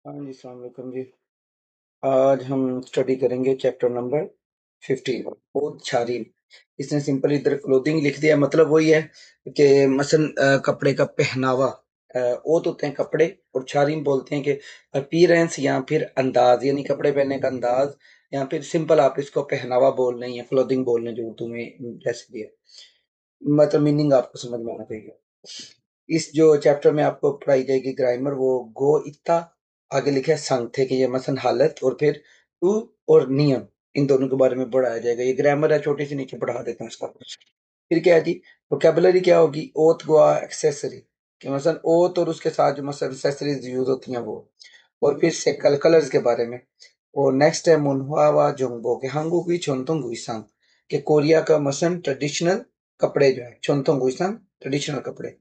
हाँ जी, अस्सलाम वालेकुम जी। आज हम स्टडी करेंगे चैप्टर नंबर 15 ओत छारीम। इसने सिंपल इधर क्लोथिंग लिख दिया, मतलब वही है कि मसलन कपड़े का पहनावा। ओत होते हैं कपड़े और छारीम बोलते हैं कि अपीयरेंस या फिर अंदाज, यानी कपड़े पहनने का अंदाज, या फिर सिंपल आप इसको पहनावा बोल रहे हैं या क्लोथिंग बोल रहे हैं, जो उर्दू में जैसे भी है, मतलब मीनिंग आपको समझ में आना चाहिए। इस जो चैप्टर में आपको पढ़ाई जाएगी ग्रामर, वो गो इत्ता, आगे लिखा है संग थे कि ये मसन हालत, और फिर टू और नियम, इन दोनों के बारे में पढ़ाया जाएगा। ये ग्रामर है, छोटी सी नीचे पढ़ा देता हूँ इसका। फिर क्या है जी, वोकेबलरी क्या होगी, ओथ गोआ एक्सेसरी, कि मसन ओथ और उसके साथ जो मसन एक्सेसरीज यूज होती हैं वो। और फिर से कलर्स के बारे में। और नेक्स्ट है मुनहुआ जोंगबो के हांगुकी छोंतोंग गुइसांग, के कोरिया का मसन ट्रेडिशनल कपड़े जो है छोंतोंग गुइसांग, ट्रेडिशनल कपड़े।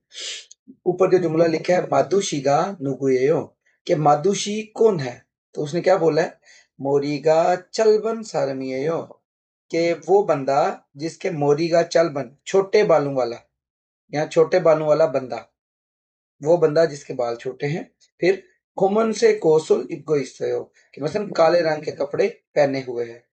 ऊपर जो जुमला लिखा है मादुशी गा नुगुएयो, कि मादुशी कौन है, तो उसने क्या बोला है, मोरीगा चलबन सारमिएयो, कि वो बंदा जिसके मोरीगा चलबन, छोटे बालों वाला, यहाँ छोटे बालों वाला बंदा, वो बंदा जिसके बाल छोटे हैं। फिर कुमन से कोसुल इब्गोइसयो, कि मतलब काले रंग के कपड़े पहने हुए हैं।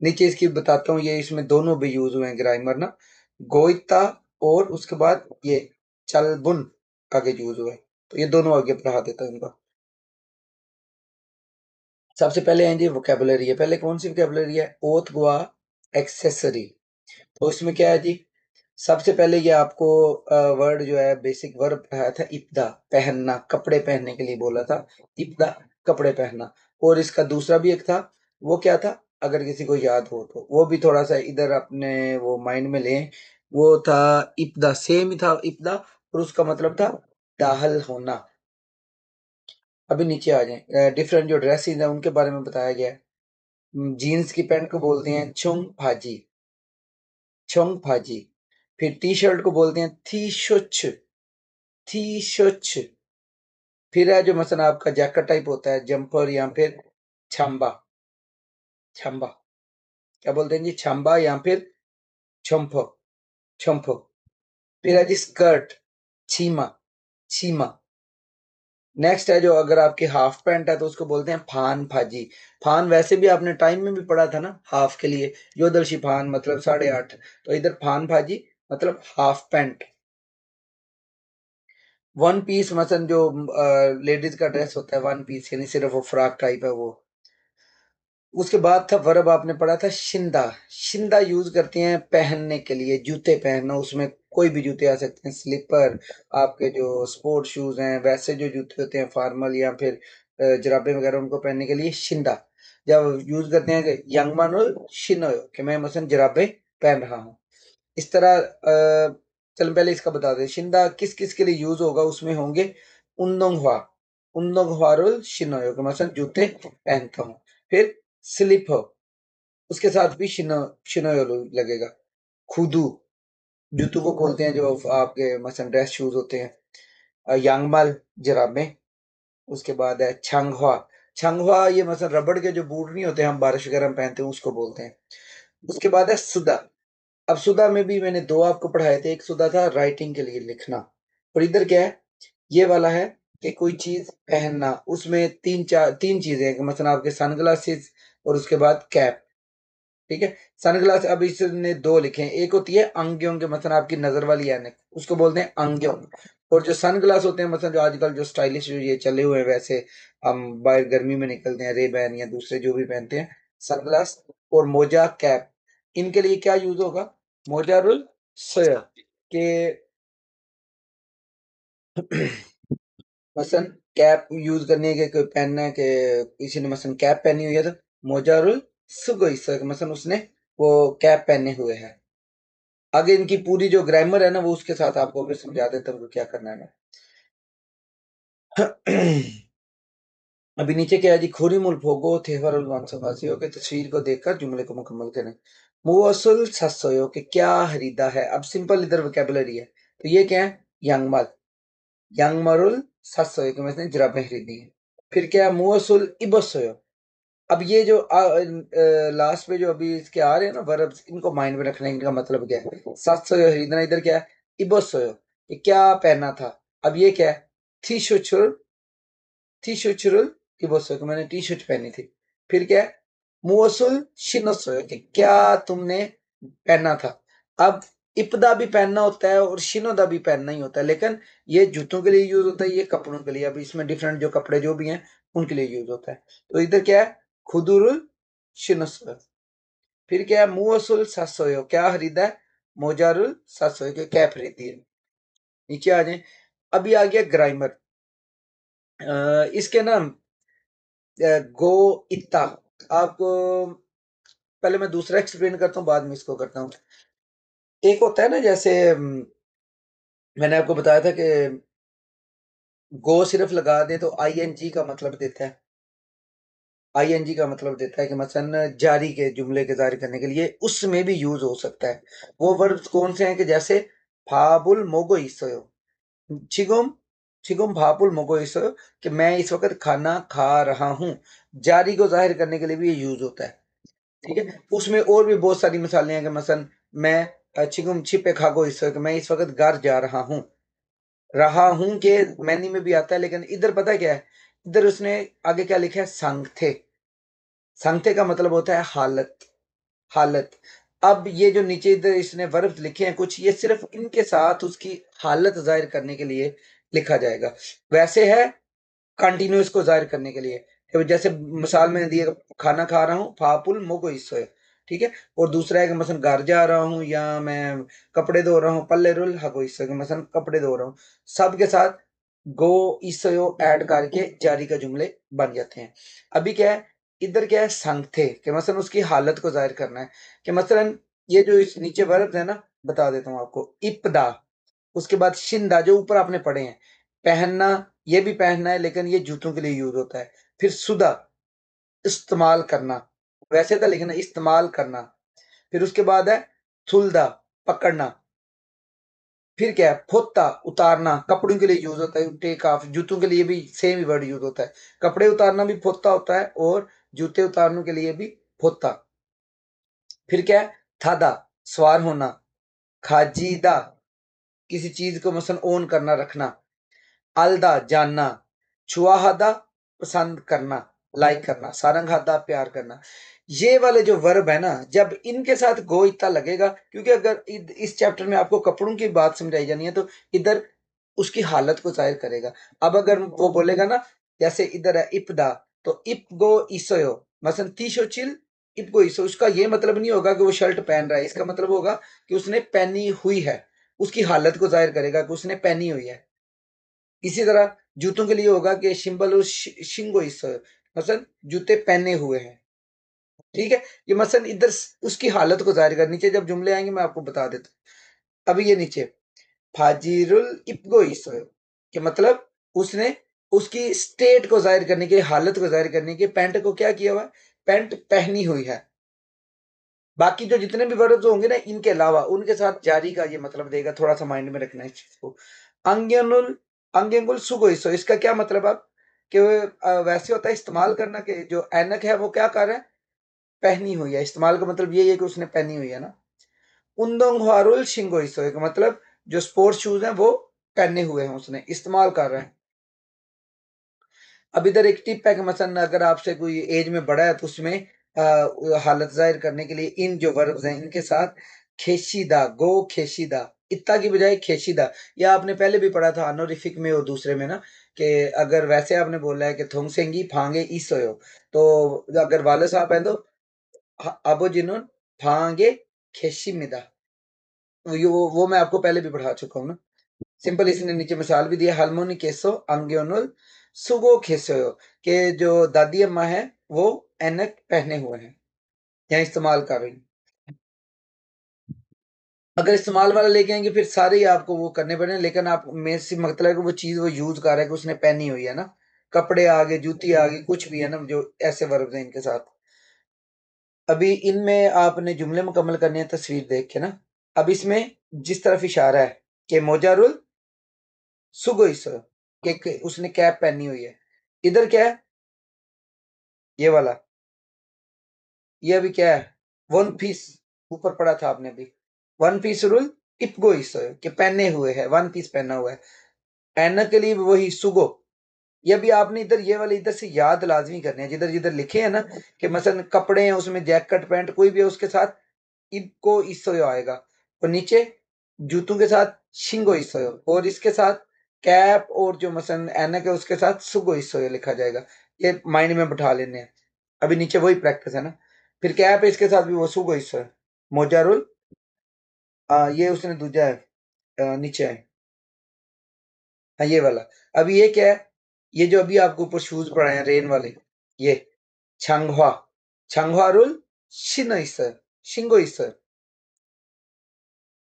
नीचे इसकी बताता हूँ, ये इसमें दोनों भी यूज हुए हैं ग्रामर ना, गोइता और उसके बाद ये चलबुन आगे यूज हुए, तो ये दोनों आगे पढ़ा देता हूँ इनका। सबसे पहले है जी वोकेबलरी है, पहले कौन सी वोकेबलरी है, ओथ गोआ एक्सेसरी। तो इसमें क्या है जी, सबसे पहले ये आपको वर्ड जो है, बेसिक वर्ब पढ़ाया था इब्दा, पहनना, कपड़े पहनने के लिए बोला था इब्दा, कपड़े पहनना। और इसका दूसरा भी एक था, वो क्या था, अगर किसी को याद हो तो वो भी थोड़ा सा इधर अपने वो माइंड में लें। वो था इब्दा, सेम ही था इब्दा, और उसका मतलब था दाहल होना। अभी नीचे आ जाए, डिफरेंट जो ड्रेसेस हैं उनके बारे में बताया गया है। जीन्स की पैंट को बोलते हैं चुंग भाजी, चुंग भाजी। फिर टी शर्ट को बोलते हैं थी शुच, थी शुच। फिर है जो मसलन आपका जैकेट टाइप होता है, जंपर या फिर छांबा, छांबा, क्या बोलते हैं जी, छांबा या फिर छम्पो, छम्पो। फिर है जी स्कर्ट, छीमा, छीमा। नेक्स्ट है जो, अगर आपकी हाफ पैंट है तो उसको बोलते हैं फान भाजी। फान वैसे भी आपने टाइम में भी पढ़ा था ना, हाफ के लिए योदल शिफान मतलब 8.5, तो इधर फान भाजी मतलब हाफ पैंट। वन पीस मतलब जो लेडीज का ड्रेस होता है वन पीस, यानी सिर्फ वो फ्रॉक टाइप है वो। उसके बाद था वर्ब, आपने पढ़ा था शिंदा, शिंदा यूज करते हैं पहनने के लिए, जूते पहनना, उसमें कोई भी जूते आ सकते हैं, स्लीपर, आपके जो स्पोर्ट शूज हैं, वैसे जो जूते होते हैं फॉर्मल, या फिर जराबे वगैरह, उनको पहनने के लिए शिंदा। जब यूज करते हैं कि यंग मानुल शिनो, कि मैं मसलन जराबे पहन रहा हूँ, इस तरह। चल पहले इसका बता दें, शिंदा किस किस के लिए यूज होगा, उसमें होंगे उन्दोंगवा, उन्दोंगवारुल शिनोयो, कि मतलब जूते पहनता हूँ। फिर स्लिप हो, उसके साथ भी शिनोयो लगेगा। खुदू, जूतों को खोलते हैं जो आपके मसन ड्रेस शूज होते हैं। यांगमाल, जराबें। उसके बाद है छंगहुआ, छंगहुआ ये मतलब रबड़ के जो बूट नहीं होते हम बारिश वगैरह में पहनते हैं, उसको बोलते हैं। उसके बाद है सुदा। अब सुधा में भी मैंने दो आपको पढ़ाए थे, एक सुधा था राइटिंग के लिए, लिखना, और इधर क्या है, ये वाला है कि कोई चीज पहनना। उसमें तीन चीजें हैं, मतलब आपके सनग्लासेस और उसके बाद कैप। ठीक है, सनग्लास अब इसने दो लिखे हैं, एक होती है अंग्यों के, मतलब आपकी नजर वाली ऐनक, उसको बोलते हैं अंग्यों। और जो सनग्लास होते हैं, मतलब जो आजकल जो स्टाइलिश जो ये चले हुए हैं, वैसे हम बाहर गर्मी में निकलते हैं, रे बैन या दूसरे जो भी पहनते हैं, सनग्लास। और मोजा कैप, इनके लिए क्या यूज होगा, मोजारुल सया, के मसन कैप यूज करने के पहनना है, कि किसी ने मसन कैप पहनी हुई है तो मोजारुल सुगोई, मसन उसने वो कैप पहने हुए है। आगे इनकी पूरी जो ग्रामर है ना, वो उसके साथ आपको फिर समझा देता हूँ क्या करना है। अभी नीचे क्या है जी, खोरीमुल भोगो थेवरुल वांसवासियों के तस्वीर को देखकर जुमले को मुकम्मल करें। मुवसुल सत्सयो, के क्या खरीदा है। अब सिंपल इधर वोकेबलरी है, तो ये क्या है, यंगमल, यंगमरुल सत्सयो, के मतलब जुराबें खरीदी है। फिर क्या है, मुवसुल इबसयो। अब ये जो लास्ट पे जो अभी इसके आ रहे हैं ना वर्ब्स, इनको माइंड में रखना है, इनका मतलब क्या है। सत्सयो खरीदना, इधर क्या है, इबसयो, ये क्या पहना था। अब ये क्या है, थी शुचुर, थी शुचुरुल इबोसो कि मैंने टी शर्ट पहनी थी। फिर क्या है, मुओसुल शिनोसो कि क्या तुमने पहना था। अब इपदा भी पहनना होता है और शिनोदा भी पहनना ही होता है, लेकिन ये जूतों के लिए यूज होता है, ये कपड़ों के लिए। अब इसमें डिफरेंट जो कपड़े जो भी हैं उनके लिए यूज होता है। तो इधर क्या है, खुदुरुल शिनोसो। फिर क्या है, मुओसुल सासोयो क्या खरीदा है, मोजारुल सासोयो की कैप खरीदी है। नीचे आ जाए, अभी आ गया ग्रामर। इसके ना गो इत्ता, आपको पहले मैं दूसरा एक्सप्लेन करता हूँ, बाद में इसको करता हूँ। एक होता है ना, जैसे मैंने आपको बताया था कि गो सिर्फ लगा दे तो आईएनजी का मतलब देता है। आईएनजी का मतलब देता है कि मसलन जारी के जुमले के जारी करने के लिए उसमें भी यूज हो सकता है। वो वर्ब्स कौन से हैं कि जैसे फाबुल मोगो इसो, छिगुम छिगुम भापुल मोगो इसो कि मैं इस वक्त खाना खा रहा हूँ, जारी को जाहिर करने के लिए भी ये यूज होता है। ठीक है, उसमें और भी बहुत सारी मिसालें हैं कि मसलन मैं छिगुम छिपे खागो इसो कि मैं इस वक्त घर जा रहा हूं के मैनी में भी आता है, लेकिन इधर पता है क्या है, इधर उसने आगे क्या लिखा है, संगथे। संगथे का मतलब होता है हालत, हालत। अब ये जो नीचे इधर इसने वर्ब लिखे हैं कुछ, ये सिर्फ इनके साथ उसकी हालत जाहिर करने के लिए लिखा जाएगा। वैसे है कंटिन्यूअस को जाहिर करने के लिए, तो जैसे मिसाल में दिए, खाना खा रहा हूँ फापुल मोगो इसो, ठीक है। और दूसरा है कि मसलन घर जा रहा हूँ या मैं कपड़े धो रहा हूँ, पल्ले रुल हगो इसो कि मसलन कपड़े धो रहा हूँ। सब के साथ गो इसो ऐड करके जारी का जुमले बन जाते हैं। अभी क्या है, इधर क्या है, संगथे कि मसलन उसकी हालत को जाहिर करना है। कि मसलन ये जो इस नीचे वर्ब है ना, बता देता हूँ आपको, इपदा, उसके बाद शिंदा जो ऊपर आपने पढ़े हैं, पहनना, ये भी पहनना है लेकिन ये जूतों के लिए यूज होता है। फिर सुदा, इस्तेमाल करना, वैसे था लेकिन इस्तेमाल करना। फिर उसके बाद है थुलदा, पकड़ना। फिर क्या है, फोत्ता, उतारना, कपड़ों के लिए यूज होता है, टेक ऑफ। जूतों के लिए भी सेम ही वर्ड यूज होता है, कपड़े उतारना भी फोत्ता होता है और जूते उतारने के लिए भी फोत्ता। फिर क्या है, थादा, सवार होना। खाजीदा, किसी चीज को मसलन ओन करना, रखना। अलदा, जानना। छुआहादा, पसंद करना, लाइक करना। सारंगहादा, प्यार करना। ये वाले जो वर्ब है ना, जब इनके साथ गो इतना लगेगा, क्योंकि अगर इस चैप्टर में आपको कपड़ों की बात समझाई जानी है तो इधर उसकी हालत को जाहिर करेगा। अब अगर वो बोलेगा ना, जैसे इधर है इपदा, तो इप गो इसो मसलन तीशो चिल इप गो इसो, उसका ये मतलब नहीं होगा कि वो शर्ट पहन रहा है, इसका मतलब होगा कि उसने पहनी हुई है। उसकी हालत को जाहिर करेगा कि उसने पहनी हुई है। इसी तरह जूतों के लिए होगा कि शिंबल और शिंगो इस, मसलन जूते पहने हुए हैं। ठीक है, ये मसलन इधर उसकी हालत को जाहिर कर, नीचे जब जुमले आएंगे मैं आपको बता देता हूँ। अभी ये नीचे फाजिरुल इब्गो इस के मतलब उसने उसकी स्टेट को जाहिर करने के, हालत को जाहिर करने के पैंट को क्या किया हुआ है, पैंट पहनी हुई है। बाकी जो जितने भी वर्ड्स होंगे ना इनके अलावा, उनके साथ जारी का ये मतलब देगा, थोड़ा सा माइंड में रखना है इस चीज को। अंग्यनुल अंग्यंगुल सुगोइसो, इसका क्या मतलब अब कि वैसे होता है इस्तेमाल करना, कि जो ऐनक है वो क्या कर रहा है, पहनी हुई है। इस्तेमाल का मतलब ये है कि उसने पहनी हुई है ना। उन्दोंगवारुल शिंगोइसो का मतलब जो स्पोर्ट्स शूज हैं वो पहने हुए हैं, उसने इस्तेमाल कर रहा है। अब इधर एक टिप है कि मसलन अगर आपसे कोई एज में बड़ा है तो उसमें हालत जाहिर करने के लिए इन जो वर्ब्स हैं इनके साथ खेशीदा, गो खेशीदा, इत्ता की बजाय खेशीदा। या आपने पहले भी पढ़ा था ऑनोरिफिक में और दूसरे में ना, कि अगर वैसे आपने बोला है कि थोंगसेंगी फांगे इसोयो, तो अगर वाले साहब हैं तो अबो जिन्हों फांगे खेशीमिदा। वो मैं आपको पहले भी पढ़ा चुका हूँ ना। सिंपल इसने नीचे मिसाल भी दिया, हार्मोनी केसो अंग्योनुल सुगो खेसो, के जो दादी अम्मा है वो ऐनक पहने हुए हैं, यहाँ इस्तेमाल कर रही हैं। अगर इस्तेमाल वाला लेके आएंगे फिर सारे ही आपको वो करने पड़े, लेकिन आप में से मतलब है कि वो चीज वो यूज कर रहा है कि उसने पहनी हुई है ना। कपड़े आ गए, जूती आ गई, कुछ भी है ना जो ऐसे वर्ब हैं इनके साथ। अभी इनमें आपने जुमले मुकम्मल करने हैं तस्वीर देख के ना। अब इसमें जिस तरफ इशारा है कि मोजारुल सुगोइस, के उसने कैप पहनी हुई है। इधर क्या है, ये वाला, ये अभी क्या है, वन पीस, ऊपर पड़ा था आपने भी, वन पीस रूल इपगोइस के पहने हुए है, वन पीस पहना हुआ है। एना के लिए भी वही सुगो, ये भी आपने इधर ये वाले इधर से याद लाजमी करने हैं, जिधर जिधर लिखे हैं ना कि मसलन कपड़े हैं उसमें जैकेट पैंट कोई भी है उसके साथ इनको इसोयो आएगा, और नीचे जूतों के साथ शिंगो इसोयो, और इसके साथ कैप और जो मसलन ऐनक है उसके साथ सुगो इसोयो लिखा जाएगा। ये माइंड में बिठा लेने हैं। अभी नीचे वही प्रैक्टिस है ना। फिर कैप है इसके साथ भी वो सुगो इसोयो। मोजारुल ये उसने दूजा है, नीचे है। हाँ, ये वाला। अभी ये क्या है? ये जो अभी आपको ऊपर शूज़ पड़े हैं रेन वाले, ये छांगहुआ, छांगहुआ रूल शिनोइसर, शिंगोइसर।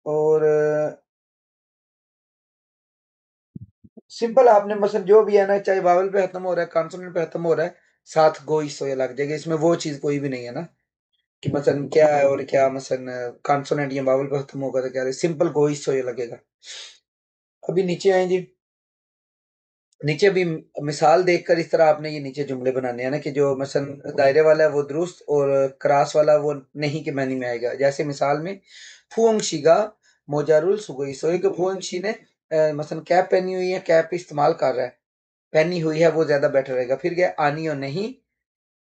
और सिंपल आपने मसलन जो भी है ना, चाहे वावल पे खत्म हो रहा है, कॉन्सोनेंट पे खत्म हो रहा है, साथ गोइसो ये लग जाएगा। इसमें वो चीज़ कोई भी नहीं है ना कि मसलन क्या है और क्या मसलन कॉन्सोनेंट या वावल पे खत्म होगा तो क्या है, सिंपल गोइसो ये लगेगा। अभी नीचे आएँ जी। नीचे भी मिसाल देखकर इस तरह आपने ये नीचे जुमले बनाने हैं ना कि जो मसलन दायरे वाला है वो दुरुस्त और क्रॉस वाला वो नहीं के मानी में आएगा। जैसे मिसाल में फुओंगशी गा मोजारुल सुगोई, सो एक फुओंगशी ने मसलन कैप पहनी हुई है, कैप इस्तेमाल कर रहा है, पहनी हुई है वो ज्यादा बेटर रहेगा। फिर क्या आनियो नहीं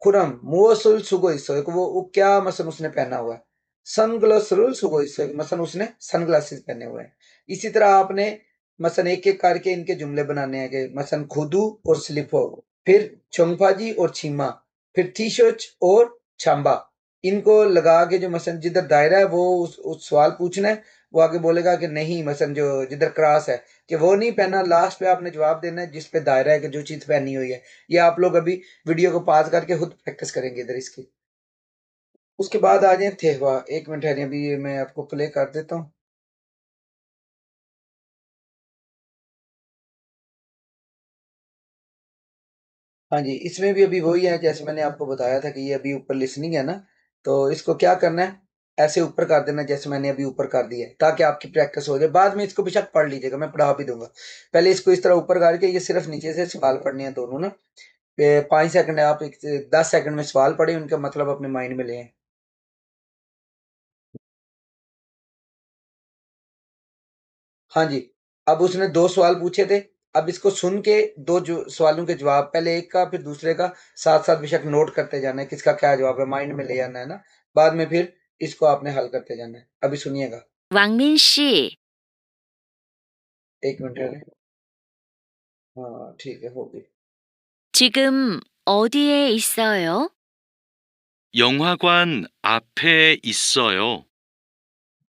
खुरम मुओसुल सुगोई, सो एक वो क्या मसलन उसने पहना हुआ है, सनग्लास रुल सुगोई, सो मसलन उसने सनग्लासेस पहने हुए हैं। इसी तरह आपने मसलन एक एक करके इनके जुमले बनाने हैं कि मसलन खुदू और स्लिपो, फिर चोंगफाजी और छीमा, फिर थीशोच और छांबा। इनको लगा के जो मसलन जिधर दायरा है वो उस सवाल पूछना है, वो आगे बोलेगा कि नहीं मसलन जो जिधर क्रॉस है कि वो नहीं पहना, लास्ट पे आपने जवाब देना है जिस पे दायरा है कि जो चीज पहनी हुई है। ये आप लोग अभी वीडियो को पॉज़ करके खुद प्रैक्टिस करेंगे इधर इसकी। उसके बाद आ जाएँ थेहवा। 1 मिनट ठहरिए, अभी ये मैं आपको प्ले कर देता हूँ। हाँ जी, इसमें भी अभी वही है जैसे मैंने आपको बताया था कि ये अभी ऊपर लिसनिंग है ना, तो इसको क्या करना है, ऐसे ऊपर कर देना है जैसे मैंने अभी ऊपर कर दिया है, ताकि आपकी प्रैक्टिस हो जाए। बाद में इसको बेशक पढ़ लीजिएगा, मैं पढ़ा भी दूँगा। पहले इसको इस तरह ऊपर करके ये सिर्फ़ नीचे से सवाल पढ़ने हैं दोनों ना। 5 सेकंड आप 10 सेकंड में सवाल पढ़ें, उनका मतलब अपने माइंड में लें। हाँ जी, अब उसने 2 सवाल पूछे थे, अब इसको सुन के 2 जो सवालों के जवाब, पहले एक का फिर दूसरे का साथ-साथ बेशक नोट करते जाना है, किसका क्या जवाब है, माइंड में ले आना है ना, बाद में फिर इसको आपने हल करते जाना है। अभी सुनिएगा। 왕민 씨, 1 मिनट ठहरें। हाँ, ठीक है, हो गई। 지금 어디에 있어요? 영화관 앞에 있어요.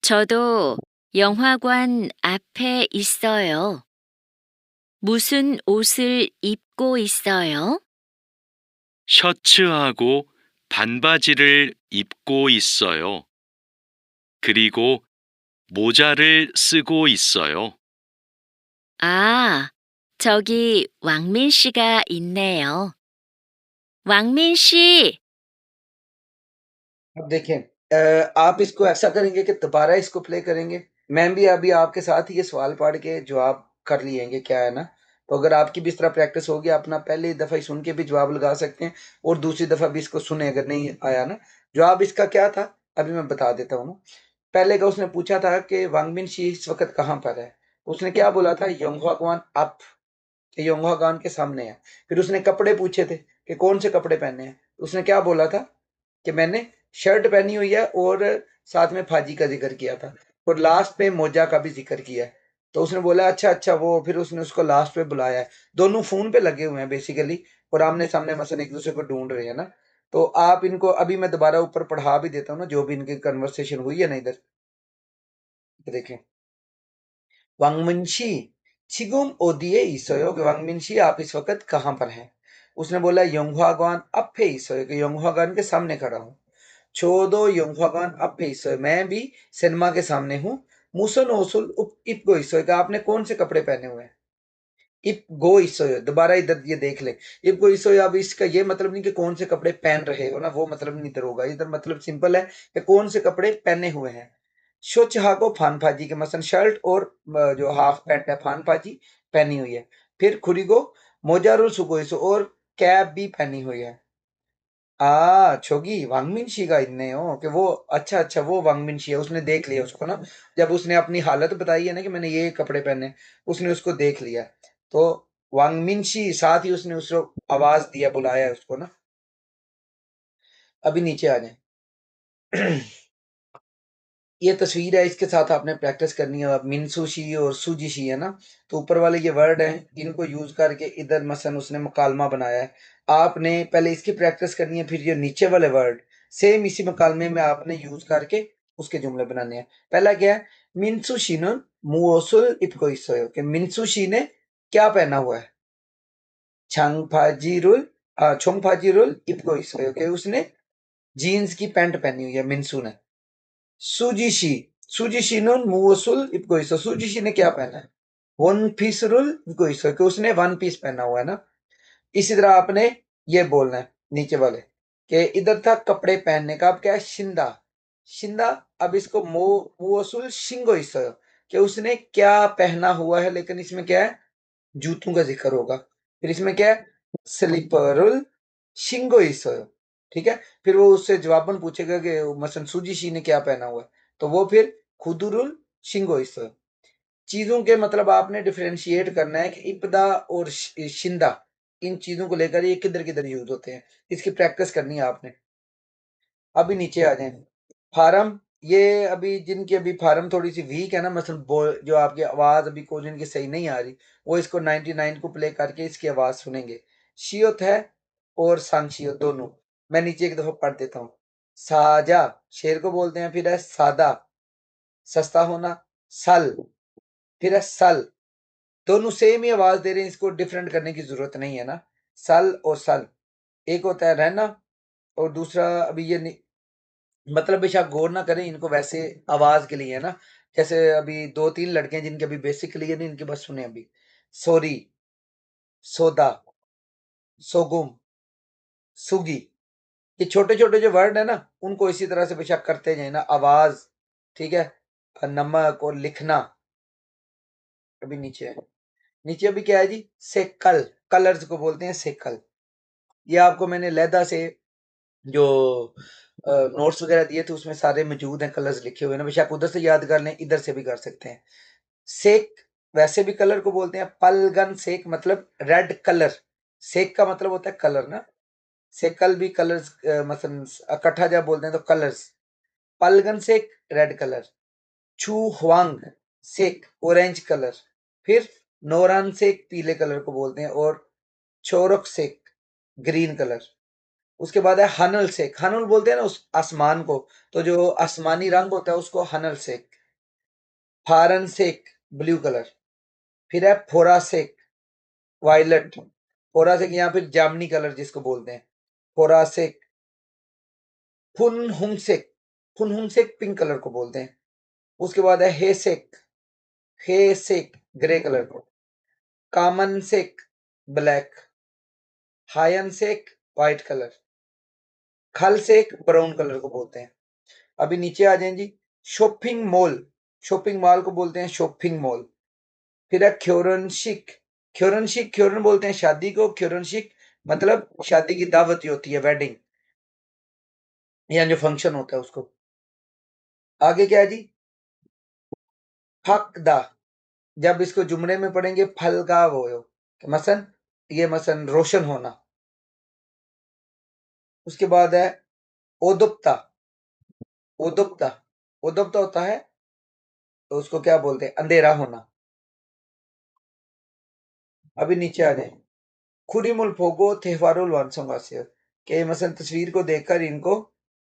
저도 영화관 앞에 있어요. 무슨 옷을 입고 있어요? 셔츠하고 반바지를 입고 있어요. 그리고 모자를 쓰고 있어요. 아, 저기 왕민 씨가 있네요. 왕민 씨, अब देखें, आप इसको ऐसा करेंगे कि दोबारा इसको प्ले करेंगे। मैं भी अभी आपके साथ ही ये सवाल पढ़ के जवाब कर लिएँगे क्या है ना। तो अगर आपकी भी इस तरह प्रैक्टिस होगी, अपना पहली दफ़ा ही सुन के भी जवाब लगा सकते हैं और दूसरी दफ़ा भी इसको सुने अगर नहीं आया ना। जवाब इसका क्या था, अभी मैं बता देता हूँ ना। पहले का उसने पूछा था कि वांग मिनशी इस वक़्त कहाँ पर है? उसने क्या बोला था, योंगह्वाक्वान अप, कि योंगह्वाक्वान के सामने है। फिर उसने कपड़े पूछे थे कि कौन से कपड़े पहने हैं? उसने क्या बोला था कि मैंने शर्ट पहनी हुई है और साथ में फाजी का ज़िक्र किया था, और लास्ट पे मोजा का भी ज़िक्र किया है। तो उसने बोला अच्छा, अच्छा वो, फिर उसने उसको लास्ट पे बुलाया है। दोनों फ़ोन पे लगे हुए हैं बेसिकली और आमने-सामने मसलन एक-दूसरे को ढूँढ रहे हैं ना। तो आप इनको अभी मैं दोबारा ऊपर पढ़ा भी देता हूँ ना, जो भी इनकी कन्वर्सेशन हुई है ना इधर, ये देखें। वांगमनशी, 지금 어디에 있어요? कि वांगमनशी आप इस वक़्त कहाँ पर हैं? उसने बोला योंगह्वाक्वान 앞에 있어요, कि योंगह्वाक्वान के सामने खड़ा हूँ। 저도 영화관 앞에 있어요। मैं भी सिनेमा के सामने हूँ। 무슨 옷을 입고 있어요? कि आपने कौन से कपड़े पहने हुए हैं? 입고 있어요। दोबारा इधर ये देख लें। 입고 있어요, अब इसका ये मतलब नहीं कि कौन से कपड़े पहन रहे हो ना, वो मतलब नहीं इधर होगा। इधर मतलब सिंपल है कि कौन से कपड़े पहने हुए हैं। 쇼츠하고 반바지, के मसलन शर्ट और जो हाफ पैंट है 반바지 पहनी हुई है। फिर 그리고 모자를 쓰고 있어, और कैप भी पहनी हुई है। छोगी वांगमिन का इतने हो कि वो, अच्छा अच्छा वो वांगमिन है, उसने देख लिया उसको ना, जब उसने अपनी हालत बताई है ना कि मैंने ये कपड़े पहने, उसने उसको देख लिया। तो वांगमिनशी, साथ ही उसने उसको आवाज दिया, बुलाया उसको ना। अभी नीचे आ जाए। ये तस्वीर है, इसके साथ आपने प्रैक्टिस करनी है। मिनसुशी और सुजिशी है ना, तो ऊपर वाले ये वर्ड हैं, इनको यूज करके इधर मसलन उसने मुकालमा बनाया है। आपने पहले इसकी प्रैक्टिस करनी है, फिर ये नीचे वाले वर्ड सेम इसी मुकालमे में आपने यूज करके उसके जुमले बनाने हैं। पहला क्या है, मिनसुशी ने मुओसुल इपकोइसोयो, कि मिनसुशी ने क्या पहना हुआ है, छोंगफाजिरुल इपकोइसोयो, कि उसने जीन्स की पैंट पहनी हुई है मिनसू ने। सुजिशी, सुजिशिनुन मुवसुल इपकोइसो, सुजिशी ने क्या पहना है, वन पीसरुल इपकोइसो, कि उसने वन पीस पहना हुआ है ना। इसी तरह आपने ये बोलना है नीचे वाले, कि इधर था कपड़े पहनने का, अब क्या है, शिंदा, शिंदा। अब इसको मुवसुल शिंगोइसो, कि उसने क्या पहना हुआ है, लेकिन इसमें क्या है, जूतों का जिक्र होगा। फिर इसमें क्या है, स्लीपरुल शिंगोइसो, ठीक है। फिर वो उससे जवाबन पूछेगा कि मसलन सुजिशी ने क्या पहना हुआ है, तो वो फिर खुदुरुल शिंगोइसो। चीजों के मतलब आपने डिफरेंशिएट करना है कि इब्दा और शिंदा, इन चीजों को लेकर ये किधर किधर यूज होते हैं, इसकी प्रैक्टिस करनी है आपने। अभी नीचे आ जाए, फार्म। ये अभी जिनकी अभी फार्म थोड़ी सी वीक है ना, मतलब जो आपकी आवाज अभी को जिनकी सही नहीं आ रही, वो इसको 99 को प्ले करके इसकी आवाज सुनेंगे। शियोत है और सांशियोत दोनों। मैं नीचे एक दफा पढ़ देता हूँ। साजा शेर को बोलते हैं, फिर है सादा सस्ता होना, सल, फिर है सल। दोनों सेम ही आवाज दे रहे हैं, इसको डिफरेंट करने की जरूरत नहीं है ना। सल और सल, एक होता है रहना, और दूसरा अभी ये मतलब बेशक गौर ना करें इनको, वैसे आवाज के लिए है ना। जैसे अभी दो तीन लड़के हैं जिनके अभी बेसिक क्लियर नहीं, इनकी बस सुने अभी। सोरी, सोदा, सोगुम, सुगी। ये छोटे छोटे जो वर्ड है ना, उनको इसी तरह से बेशक करते जाए ना आवाज, ठीक है। नमक और लिखना। अभी नीचे है, नीचे अभी क्या है जी, सेकल, कलर्स को बोलते हैं सेकल। ये आपको मैंने लहदा से जो नोट्स वगैरह दिए थे उसमें सारे मौजूद हैं, कलर्स लिखे हुए हैं, बेशक उधर से याद कर लें, इधर से भी कर सकते हैं। सेक वैसे भी कलर को बोलते हैं, पलगन सेक मतलब रेड कलर, सेक का मतलब होता है कलर ना। सेकल भी कलर्स, मतलब इकट्ठा जब बोलते हैं तो कलर्स। पलगन सेक रेड कलर, छू हुआंग सेक ऑरेंज कलर, फिर नोरान सेक पीले कलर को बोलते हैं, और चोरक सेक ग्रीन कलर। उसके बाद है हनल सेक, हनल बोलते हैं ना उस आसमान को, तो जो आसमानी रंग होता है उसको हनल सेक। फारन सेक ब्लू कलर, फिर है फोरा सेक वायलट, फोरा सेक या फिर जामनी कलर जिसको बोलते हैं, फोरा सेक। फुन सेक, फुन सेक पिंक कलर को बोलते हैं। उसके बाद है हे सेक ग्रे कलर को। कामन सेक ब्लैक, हायन सेक व्हाइट कलर, खल सेक ब्राउन कलर को बोलते हैं। अभी नीचे आ जाएं जी, शॉपिंग मॉल, शॉपिंग मॉल को बोलते हैं शॉपिंग मॉल। फिर है ख्योरनशिक, ख्योरनशिक, ख्योरन बोलते हैं शादी को, ख्योरनशिक मतलब शादी की दावत ही होती है, वेडिंग या जो फंक्शन होता है उसको। आगे क्या है जी, फकदा, जब इसको जुमले में पढ़ेंगे फलगा वो, मसन ये मसन रोशन होना। उसके बाद है ओदुप्ता, ओदुप्ता, ओदुप्ता होता है, तो उसको क्या बोलते हैं, अंधेरा होना। अभी नीचे आ जाए, खुरीमुल फोगो त्योहारुल वांसोंगासियो, के मसन तस्वीर को देखकर इनको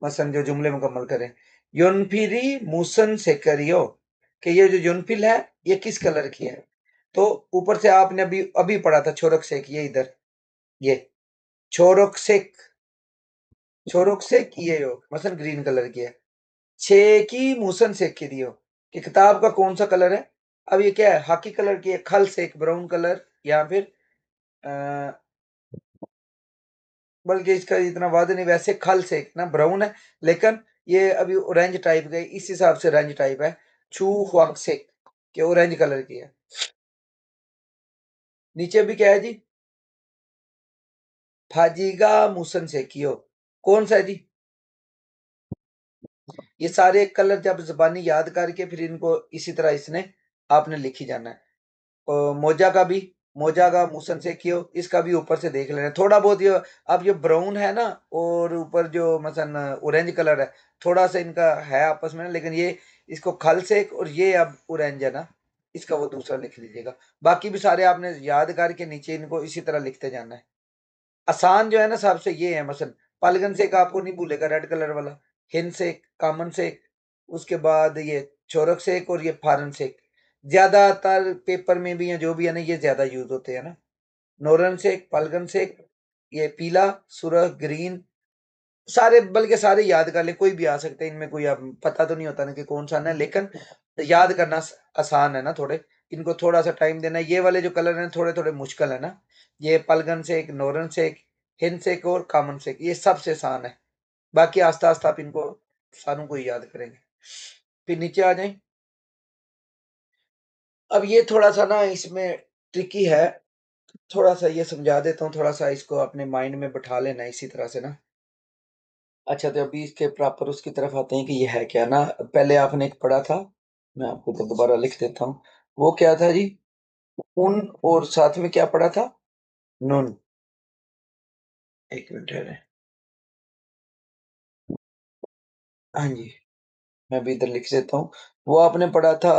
मसन जो जुमले मुकम्मल करें। योनफिरी मूसन सेकरियो, कि ये जो योनफिल है ये किस कलर की है, तो ऊपर से आपने अभी अभी पढ़ा था छोरक सेक, ये इधर ये छोरक सेक, छोरक सेक ये हो मसन ग्रीन कलर की है। छे की मूसन सेक की दियो, कि किताब का कौन सा कलर है। अब ये क्या है, हाकी कलर की है, खल सेक ब्राउन कलर, या फिर बल्कि इसका इतना वाद नहीं, वैसे खल से ना ब्राउन है, लेकिन ये अभी ऑरेंज टाइप का, इस हिसाब से ऑरेंज टाइप है। छू हुआंग से कि ऑरेंज कलर की है। नीचे भी क्या है जी, फाजीगा मूसन से कियो, कौन सा है जी। ये सारे कलर जब जबानी याद करके फिर इनको इसी तरह इसने आपने लिखी जाना है। मोजा का भी मोजा का मुसन से कियो, इसका भी ऊपर से देख लेना थोड़ा बहुत। ये अब ये ब्राउन है ना और ऊपर जो मसन ऑरेंज कलर है, थोड़ा सा इनका है आपस में ना, लेकिन ये इसको खल से और ये अब ऑरेंज है ना, इसका वो दूसरा लिख लीजिएगा। बाकी भी सारे आपने याद करके नीचे इनको इसी तरह लिखते जाना है। आसान जो है ना सबसे ये है, मसन पलगन से एक आपको नहीं भूलेगा रेड कलर वाला, हिंद से एक, कामन से एक, उसके बाद ये चोरक से एक और ये फारन से एक। ज्यादातर पेपर में भी है जो भी है ना, ये ज्यादा यूज होते हैं ना। नोरन से एक, पलगन से एक, ये पीला, सुरख, ग्रीन, सारे बल्कि सारे याद कर ले, कोई भी आ सकते हैं इनमें, कोई अब पता तो नहीं होता ना कि कौन सा है, लेकिन याद करना आसान है ना थोड़े। इनको थोड़ा सा टाइम देना। ये वाले जो कलर हैं थोड़े थोड़े मुश्किल है ना। ये पलगन से एक, नोरन से एक, हिंद से एक और कामन से एक, ये सबसे आसान है। बाकी आस्ता आस्ता आप इनको सारों को ही याद करेंगे। फिर नीचे आ जाएं। अब ये थोड़ा सा ना इसमें ट्रिकी है, थोड़ा सा ये समझा देता हूँ, थोड़ा सा इसको अपने माइंड में बैठा लेना इसी तरह से ना। अच्छा, तो अभी इसके प्रॉपर उसकी तरफ आते हैं कि ये है क्या ना। पहले आपने एक पढ़ा था, मैं आपको तो दोबारा लिख देता हूँ। वो क्या था जी? उन, और साथ में क्या पढ़ा था? नून। एक मिनट है। हाँ जी, मैं भी इधर लिख देता हूँ। वो आपने पढ़ा था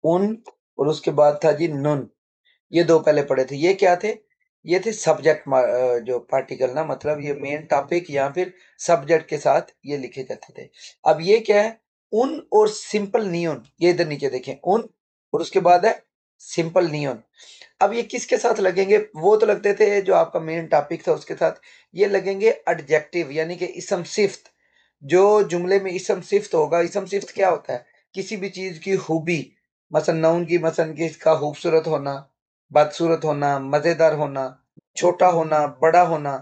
उन, और उसके बाद था जी नून। ये दो पहले पढ़े थे। ये क्या थे? ये थे सब्जेक्ट जो पार्टिकल ना, मतलब ये मेन टॉपिक या फिर सब्जेक्ट के साथ ये लिखे जाते थे। अब ये क्या है? उन और सिंपल नियॉन, ये इधर नीचे देखें, उन और उसके बाद है सिंपल नियॉन। अब ये किसके साथ लगेंगे? वो तो लगते थे जो आपका मेन टॉपिक था उसके साथ। ये लगेंगे एडजेक्टिव यानी कि इसम सिफ्त। जो जुमले में इसम सिफ्त होगा, इसम सिफ्त क्या होता है? किसी भी चीज की खूबी, मसन नाउन की, मसन की इसका खूबसूरत होना, बदसूरत होना, मजेदार होना, छोटा होना, बड़ा होना,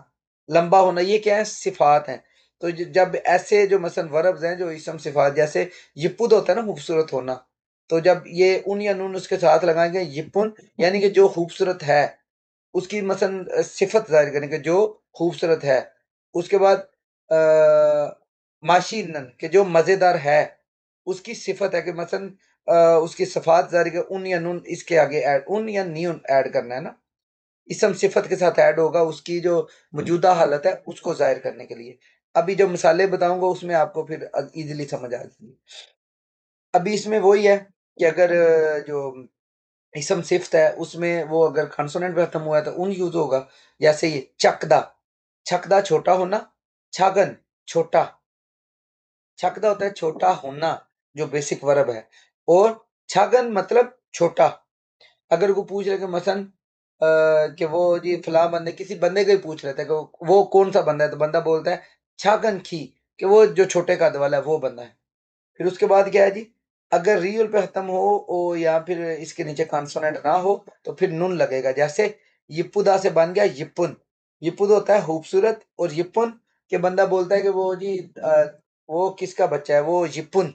लंबा होना, ये क्या है? सिफात हैं। तो जब ऐसे जो मसन वर्ब्स हैं जो इसम सिफात, जैसे यपुद होता है ना खूबसूरत होना, तो जब ये उन या नून उसके साथ लगाएंगे यपुन, यानी कि जो खूबसूरत है, उसकी मसन सिफत जाहिर करेंगे जो खूबसूरत है। उसके बाद माशीनन के जो मजेदार है, उसकी सिफत है कि मसन उसकी सफात जारी कर, उन या नून इसके आगे ऐड, उन या न्यून ऐड करना है ना। इसम सिफत के साथ ऐड होगा उसकी जो मौजूदा हालत है उसको जाहिर करने के लिए। अभी जो मिसालें बताऊंगा उसमें आपको फिर इजीली समझ आ जाएगी। अभी इसमें वही है कि अगर जो इसम सिफ्त है उसमें वो अगर कंसोनेंट पे खत्म हुआ है तो उन यूज होगा। जैसे ये चकदा, छकदा छोटा होना, छागन छोटा, छकदा होता है छोटा होना जो बेसिक वर्ब है, और छागन मतलब छोटा। अगर को पूछ रहे कि मसन कि वो जी फला बंदे, किसी बंदे को ही पूछ रहे थे कि वो कौन सा बंदा है, तो बंदा बोलता है छागन खी, कि वो जो छोटे कद वाला है वो बंदा है। फिर उसके बाद क्या है जी? अगर रियल पे खत्म हो या फिर इसके नीचे कॉन्सोनेंट ना हो तो फिर नून लगेगा। जैसे यिपुदा से बन गया यिपुन। यिपुद होता है खूबसूरत, और यिपुन के बंदा बोलता है कि वो जी वो किसका बच्चा है, वो यिपुन।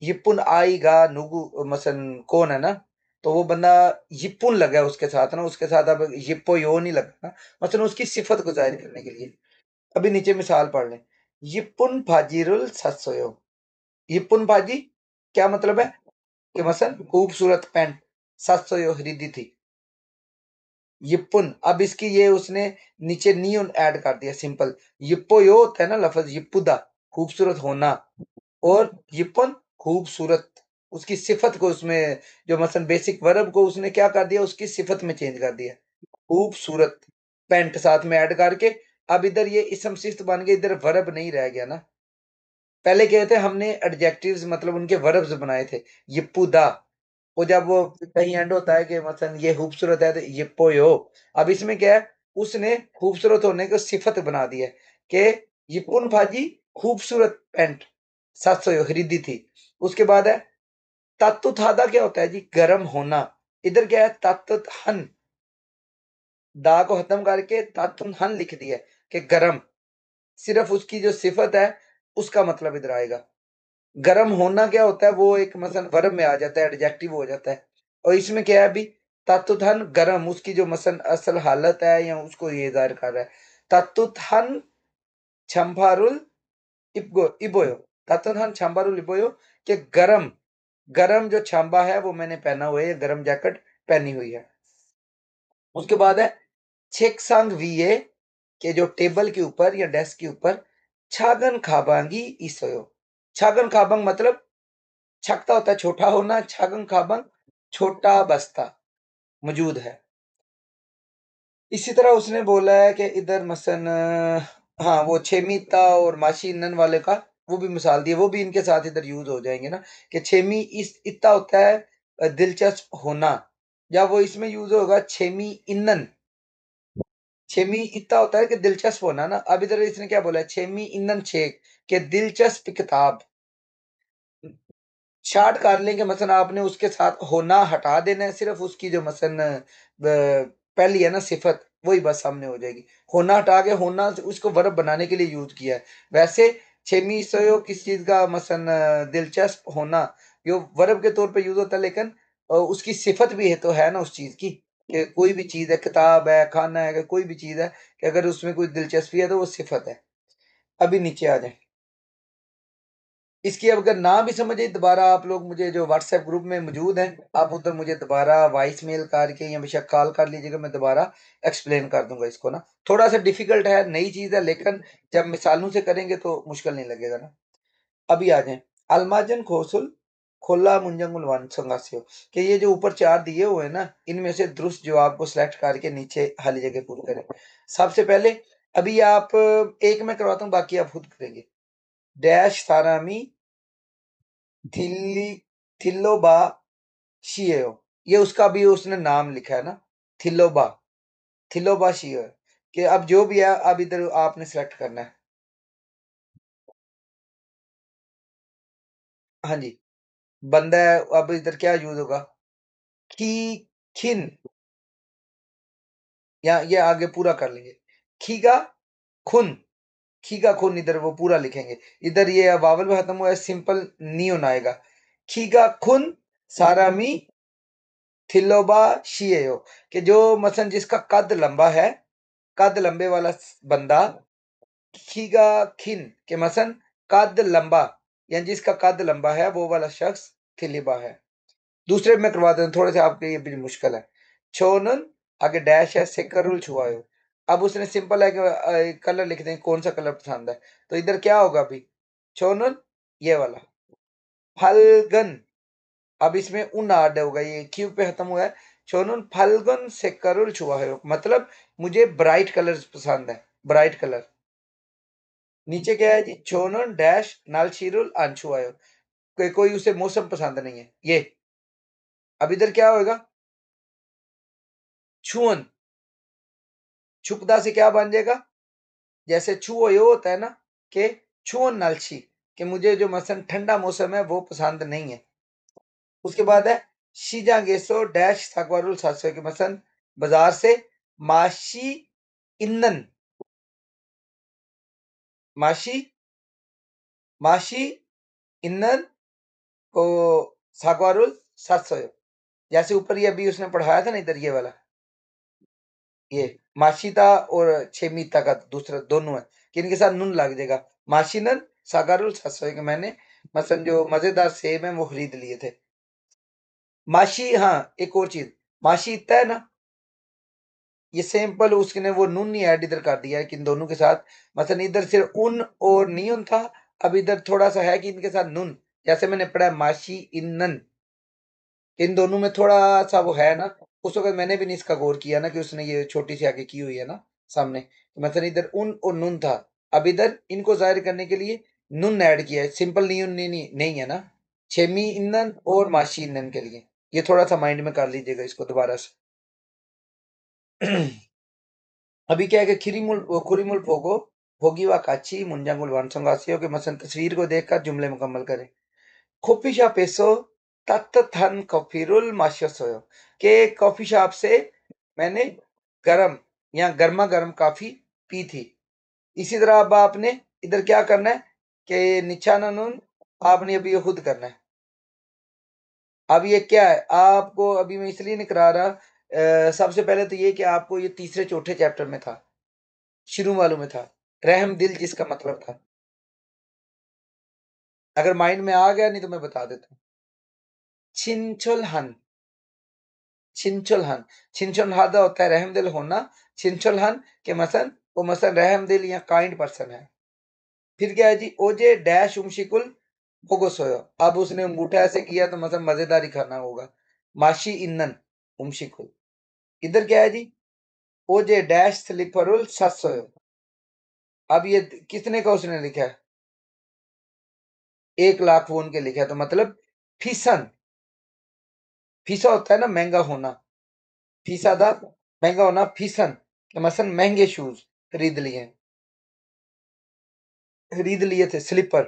यिपुन आएगा नुगु मसन कौन है ना, तो वो बंदा यिपुन लगा उसके साथ ना, उसके साथ अब यिप्पो यो नहीं लगा ना, मसन उसकी सिफत को जाहिर करने के लिए। अभी नीचे मिसाल पढ़ लें। यिपुन फाजिरुल सत्सोयो। यिपुन भाजी क्या मतलब है? कि मसन खूबसूरत पैंट 700 यो खरीदी थी। यिपुन, अब इसकी ये उसने नीचे नियन ऐड कर दिया सिंपल। यिप्पो यो होता है ना लफज यिपुदा, खूबसूरत होना, और यिपुन खूबसूरत, उसकी सिफत को उसमें जो मसन बेसिक वर्ब को उसने क्या कर दिया, उसकी सिफत में चेंज कर दिया। खूबसूरत पैंट साथ में ऐड करके, अब इधर ये इसम सिफ्त बन गया, इधर वर्ब नहीं रह गया ना। पहले क्या थे, हमने एडजेक्टिव्स मतलब उनके वर्ब्स बनाए थे। यिपुदा, वो जब वो कहीं एंड होता है कि मतलब ये खूबसूरत है तो यिप्पो यो। अब इसमें क्या है, उसने खूबसूरत होने को सिफत बना दी है कि यिपुन भाजी खूबसूरत पैंट 700 यो खरीदी थी। उसके बाद है तत्तु थादा, क्या होता है जी? गर्म होना। इधर क्या है? तत्तु हन, दा को खत्म करके तत्तु हन लिख दिया कि गर्म। सिर्फ उसकी जो सिफत है उसका मतलब इधर आएगा। गर्म होना क्या होता है? वो एक मसन वर्ब में आ जाता है, एडजेक्टिव हो जाता है। और इसमें क्या है अभी? तत्तुथन गर्म, उसकी जो मसन असल हालत है या उसको ये जाहिर कर रहा है। तत्तुथन छंभारुल इब्गो इबोयो, तत्तुथन छंभारुल इबोयो, कि गरम, गरम जो छांबा है वो मैंने पहना हुआ है, गरम जैकेट पहनी हुई है। उसके बाद है 책상 위에 के जो टेबल के ऊपर या डेस्क के ऊपर छागन खाबांगी 있어요। छागन खाबांग मतलब छकता होता है छोटा होना, छागन खाबांग छोटा बस्ता मौजूद है। इसी तरह उसने बोला है कि इधर मसलन हाँ, वो छेमीता और माशीनन वाले का वो भी मिसाल दी है, वो भी इनके साथ इधर यूज़ हो जाएँगे ना कि छेमी इस इत्ता होता है दिलचस्प होना या वो इसमें यूज़ होगा छेमी इन्नन। छेमी इत्ता होता है कि दिलचस्प होना ना, अब इधर इसने क्या बोला है छेमी इन्नन छेक कि दिलचस्प किताब। शार्ट कर लेंगे मसलन आपने उसके साथ होना हटा देना है, सिर्फ़ उसकी जो मसलन पहली है ना सिफ़त, वही बस सामने हो जाएगी। होना हटा के होना उसको वर्ब बनाने के लिए यूज़ किया है। वैसे छेमीसयो किस चीज़ का मसलन दिलचस्प होना, यो वर्ब के तौर पे यूज़ होता है लेकिन उसकी सिफ़त भी है तो है ना उस चीज़ की, कि कोई भी चीज़ है, किताब है, खाना है, कोई भी चीज़ है कि अगर उसमें कोई दिलचस्पी है तो वो सिफ़त है। अभी नीचे आ जाएँ। इसकी अब अगर ना भी समझे दोबारा आप लोग मुझे जो व्हाट्सएप ग्रुप में मौजूद हैं, आप उधर मुझे दोबारा वॉइस मेल करके या बेशक कॉल कर लीजिएगा, मैं दोबारा एक्सप्लेन कर दूँगा इसको ना। थोड़ा-सा डिफ़िकल्ट है, नई चीज़ है लेकिन जब मिसालों से करेंगे तो मुश्किल नहीं लगेगा ना। अभी आ जाएँ, अलमाजन खोसुल खोला मुंजंगुल वानसंगास्यो कि ये जो ऊपर 4 दिए हुए हैं ना, इनमें से दुरुस्त जवाब को सेलेक्ट करके नीचे खाली जगह पुट करें। सबसे पहले अभी आप एक मैं करवाता हूँ, बाकी आप खुद करेंगे। डैश सारामी थिल्ली थिल्लोबा शिएओ, ये उसका भी उसने नाम लिखा है ना, थिल्लोबा थिल्लोबा शिएओ कि अब जो भी है अब इधर आपने सेलेक्ट करना है। हाँ जी, बंदा है, अब इधर क्या यूज़ होगा? खी खिन या ये आगे पूरा कर लेंगे। खीगा खुन, खीगा खुन इधर वो पूरा लिखेंगे। इधर ये वावल में खत्म हुआ है, सिंपल नियन आएगा। खीगा खुन सारामी थिल्लोबा शिएओ कि जो मसलन जिसका कद लंबा है, कद लंबे वाला बंदा खीगा खिन के मसन कद लंबा यानी जिसका कद लंबा है वो वाला शख्स थिलिबा है। दूसरे में करवा दें, थोड़े से आपके लिए भी मुश्किल है। छोनन आगे डैश है सेकरुल छुआयो। अब उसने सिंपल है कि कलर लिख दें कौन सा कलर पसंद है, तो इधर क्या होगा अभी छोनन ये वाला फलगन। अब इसमें उन आड होगा, ये क्यू पे खत्म हुआ है। छोनन फलगन सेकरुल छुआयो मतलब मुझे ब्राइट कलर्स पसंद है, ब्राइट कलर। नीचे क्या है जी छोनन डैश नालशीरुल आंचुआयो कोई उसे मौसम पसंद नहीं है ये। अब इधर क्या होगा छुअन, छुपदा से क्या बन जाएगा जैसे छुओ ये होता है ना कि छुअन नालशी कि मुझे जो मसलन ठंडा मौसम है वो पसंद नहीं है। उसके बाद है शीजा गेसो डैश सागवारुल सासो के मसलन बाजार से माशी इन्नन माशी माशी इन्नन को सागवारुल सासो जैसे ऊपर ये अभी उसने पढ़ाया था ना इधर ये वाला ये माशिता और छेमीता का दूसरा दोनों है कि इनके साथ नून लग जाएगा। माशिनन सागारुल ससोई के मैंने मसलन जो मजेदार सेब है वो खरीद लिए थे। माशी हाँ एक और चीज माशी इतना है ना ये सिंपल उसने वो नून नहीं ऐड इधर कर दिया है कि इन दोनों के साथ मसलन इधर सिर्फ उन और नियन था। अब इधर थोड़ा सा है कि इनके साथ नून जैसे मैंने पढ़ा है माशी इन्नन इन दोनों में थोड़ा-सा वो है ना, उस वक़्त मैंने भी नहीं इसका गौर किया ना कि उसने ये छोटी-सी आगे की हुई है ना सामने। मतलब इधर उन और नुन था, अब इधर इनको ज़ाहिर करने के लिए नुन ऐड किया है, सिंपल न्यून नहीं है ना। छेमी इन्नन और माशी इन्नन के लिए। ये थोड़ा-सा माइंड में कर लीजिएगा इसको दोबारा से। अभी क्या है कि खुरीमुल फोगो, भोगी व काची, मुंजांगुल वानसंगासियो के मसलन तस्वीर को देखकर जुमले मुकम्मल करें। कॉफी शॉप एसो तत्तथन कॉफीरुल माशसोयो के कॉफी शॉप से मैंने गरम या गर्मा गर्म कॉफी पी थी। इसी तरह अब आपने इधर क्या करना है कि निशाना नून आपने अभी ये खुद करना है। अब ये क्या है आपको अभी मैं इसलिए नहीं करा रहा सबसे पहले तो ये कि आपको ये तीसरे चौथे चैप्टर में था, शुरू वालों में था, रहम दिल जिसका मतलब था। अगर माइंड में आ गया नहीं तो मैं बता देता हूँ। छिनचुल हन छिंचुलहन, छिंचुलहादा होता है रहमदिल होना, छिंचुलहन के मसन वो मसन रहमदिल या काइंड पर्सन है। फिर क्या है जी, ओजे डैश उमशिकुल बोगोसोयो, अब उसने अंगूठा ऐसे किया तो मतलब मजेदार ही खाना होगा। माशी इन्नन उमशिकुल, इधर क्या है जी, ओजे डैश स्लिपरुल ससोयो, अब ये कितने का उसने लिखा है, 1 लाख वोन के लिखा है, तो मतलब फीसन, फीसा होता है ना महंगा होना, फीसादा महंगा होना, फीसन के मसन महंगे शूज खरीद लिए थे स्लीपर।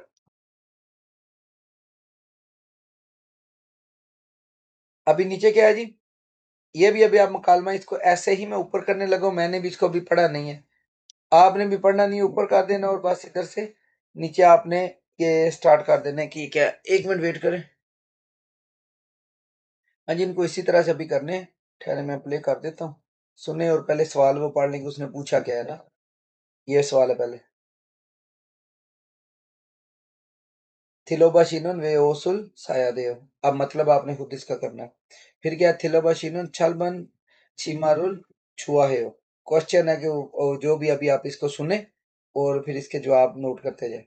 अभी नीचे क्या है जी, ये भी अभी आप मुकालमा इसको ऐसे ही मैं ऊपर करने लगा हूं, मैंने भी इसको अभी पढ़ा नहीं है, आपने भी पढ़ना नहीं, ऊपर कर देना और बस इधर से नीचे आपने ये स्टार्ट कर देना है कि क्या, 1 मिनट वेट करें। हाँ जी, इनको इसी तरह से अभी करने हैं, ठहरे मैं प्ले कर देता हूँ, सुने और पहले सवाल वो पढ़ लेंगे, उसने पूछा क्या है ना, ये सवाल है पहले। थिलोबाशिनन वे ओसुल सायादेव, अब मतलब आपने खुद इसका करना है। फिर क्या, थिलोबाशिनन छलबन छिमारुल छुआहेओ, क्वेश्चन है कि जो भी अभी आप इसको सुने और फिर इसके जवाब नोट करते जाए।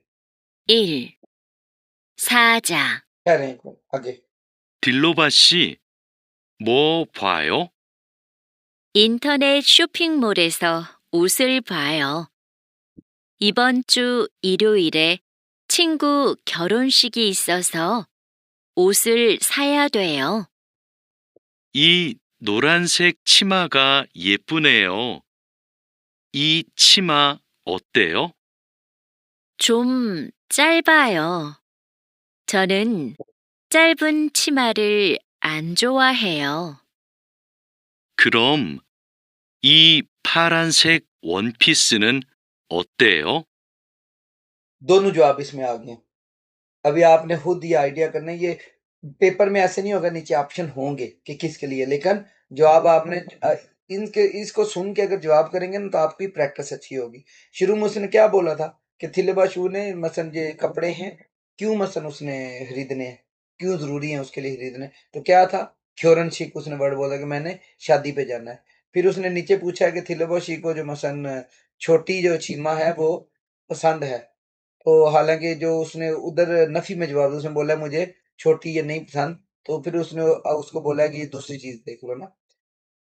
1. 사자, ठहरे एक मिनट, आगे। 딜로바 씨, 뭐 봐요? 인터넷 쇼핑몰에서 옷을 봐요. 이번 주 일요일에 친구 결혼식이 있어서 옷을 사야 돼요. 이 노란색 치마가 예쁘네요. 이 치마 어때요? 좀 짧아요. 저는 짧은 치마를 안 좋아해요. 그럼 이 파란색 원피스는 어때요? दोनों जवाब इसमें आ गए। अभी आपने खुद ये आइडिया करना है, ये पेपर में ऐसे नहीं होगा, नीचे ऑप्शन होंगे कि किसके लिए, लेकिन जवाब आपने इनके इसको सुन के अगर जवाब करेंगे ना तो आपकी प्रैक्टिस अच्छी होगी। शुरू में उसने क्या बोला था कि थिलबाशू ने मसन ये कपड़े हैं, क्यों मसन उसने खरीदने हैं, क्यों जरूरी है उसके लिए खरीदने, तो क्या था, ख्योरन शीख उसने वर्ड बोला कि मैंने शादी पे जाना है। फिर उसने नीचे पूछा कि थिलबाशी को जो मसन छोटी जो चीमा है वो पसंद है, तो हालाँकि जो उसने उधर नफ़ी में जवाब दिया, उसने बोला मुझे छोटी ये नहीं पसंद, तो फिर उसने उसको बोला कि ये दूसरी चीज़ देख लो ना।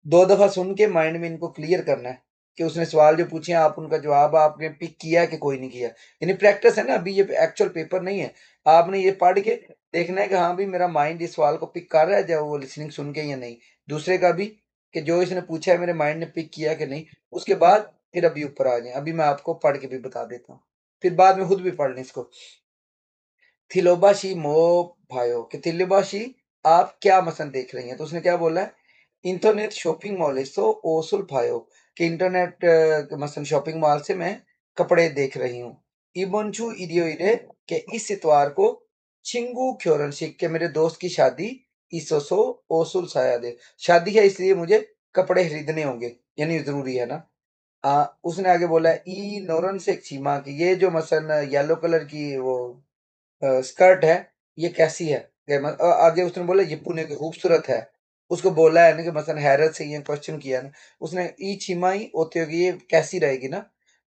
2 दफ़ा सुन के माइंड में इनको क्लियर करना है कि उसने सवाल जो पूछे हैं, आप उनका जवाब आपने पिक किया है कि कोई नहीं किया। यानी प्रैक्टिस है ना, अभी ये एक्चुअल पेपर नहीं है। आपने ये पढ़ के देखना है कि हाँ, भई मेरा माइंड इस सवाल को पिक कर रहा है, चाहे वो लिसनिंग सुन के या नहीं। दूसरे का भी कि जो इसने पूछा है मेरे माइंड ने पिक किया कि नहीं, उसके बाद फिर अभी ऊपर आ जाएँ। अभी मैं आपको पढ़ के भी बता देता हूँ। फिर बाद में खुद भी पढ़ लें इसको। थिलोबाशी मो भायो कि थिलोबाशी आप क्या मसन देख रही हैं, तो उसने क्या बोला है, इंटरनेट शॉपिंग मॉल सो ओसुल भायो कि इंटरनेट मसन शॉपिंग मॉल से मैं कपड़े देख रही हूँ। इबोंचू इडियो इरे के इस इतवार को चिंगू क्योरनशिक के मेरे दोस्त की शादी इसोसो ओसुल सायादे, शादी है इसलिए मुझे कपड़े खरीदने होंगे, यानी जरूरी है ना। उसने आगे बोला है ई नोरन से चीमा की ये जो मसन येलो कलर की वो स्कर्ट है, ये कैसी है? आगे उसने बोला ये पुणे की खूबसूरत है। उसको बोला है ना कि मसलन हैरत से ये क्वेश्चन किया ना, उसने ई छिमाई होते होगी ये कैसी रहेगी ना?